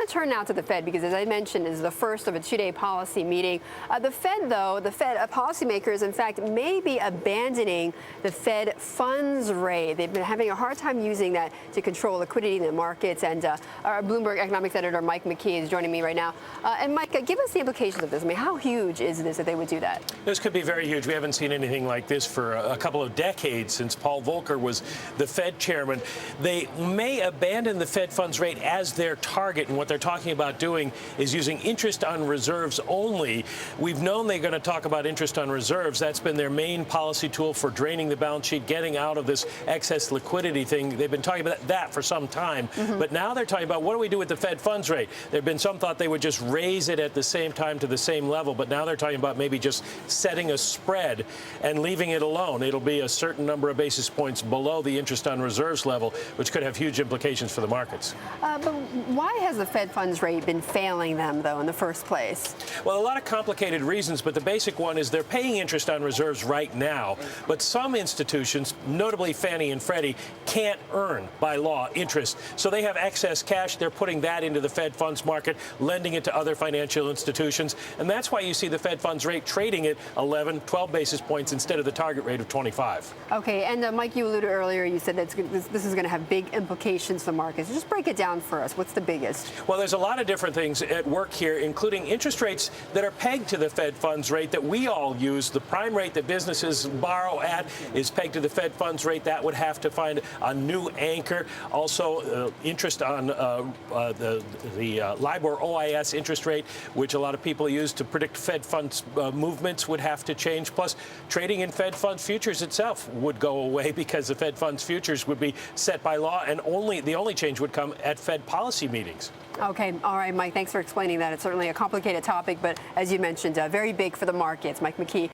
want to turn now to the Fed because, as I mentioned, is the first of a two-day policy meeting. The Fed policymakers, in fact, may be abandoning the Fed funds rate. They've been having a hard time using that to control liquidity in the markets. And our Bloomberg economics editor, McKee, is joining me right now. And Mike, give us the implications of this. I mean, how huge is this that they would do that? This could be very huge. We haven't seen anything like this for a couple of decades since Paul Volcker was the Fed chairman. They may abandon the Fed funds rate as their target, and what they're talking about doing is using interest on reserves only. We've known they're going to talk about interest on reserves. That's been their main policy tool for draining the balance sheet, getting out of this excess liquidity thing. They've been talking about that for some time, but now they're talking about what do we do with the Fed funds rate. There have been some thought they would just raise it at the same time to the same level, but now they're talking about maybe just setting a spread and leaving it alone. It'll be a certain number of basis points below the interest on reserves level, which could have huge implications for the markets. But why has the Fed funds rate been failing them, though, in the first place? Well, a lot of complicated reasons, but the basic one is they're paying interest on reserves right now. But some institutions, notably Fannie and Freddie, can't earn, by law, interest. So they have excess cash. They're putting that into the Fed funds market, lending it to other financial institutions. And that's why you see the Fed funds rate trading at 11, 12 basis points instead of the target rate of 25. Okay. And Mike, you alluded earlier, you said that this is going to have big implications for markets. Just break it down for us. What's the biggest? Well, there's a lot of different things at work here, including interest rates that are pegged to the Fed funds rate that we all use. The prime rate that businesses borrow at is pegged to the Fed funds rate. That would have to find a new anchor. Also, interest on the LIBOR OIS interest rate, which a lot of people use to predict Fed funds movements, would have to change. Plus, trading in Fed funds futures itself would go away because the Fed funds futures would be set by law, and the only change would come at Fed policy meetings. Okay. All right, Mike, thanks for explaining that. It's certainly a complicated topic, but as you mentioned, very big for the markets. McKee.